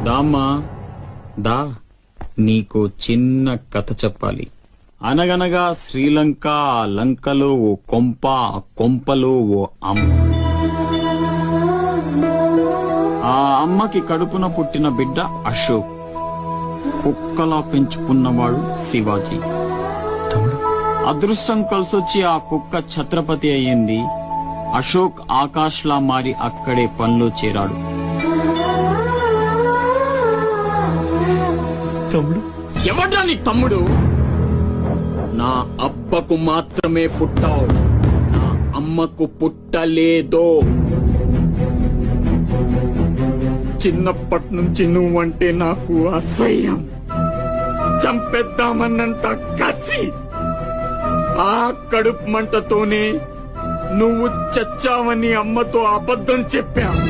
దామ్మా దా, నీకు చిన్న కథ చెప్పాలి. అనగనగా శ్రీలంక, ఆ లంకలో ఓ కొంప, ఆ కొంపలో ఓ అమ్మ. ఆ అమ్మకి కడుపున పుట్టిన బిడ్డ అశోక్. కుక్కలా పెంచుకున్నవాడు శివాజీ. అదృష్టం కలిసొచ్చి ఆ కుక్క ఛత్రపతి అయ్యింది. అశోక్ ఆకాష్లా మారి అక్కడే పనిలో చేరాడు. తమ్ముడు ఎవడ్రా నీ తమ్ముడు? నా అబ్బకు మాత్రమే పుట్టావు, నా అమ్మకు పుట్టలేదో. చిన్నప్పటి నుంచి నువ్వంటే నాకు అసహ్యం, చంపేద్దామన్నంత కసి. ఆ కడుపు మంటతోనే నువ్వు చచ్చావని అమ్మతో అబద్ధం చెప్పావు.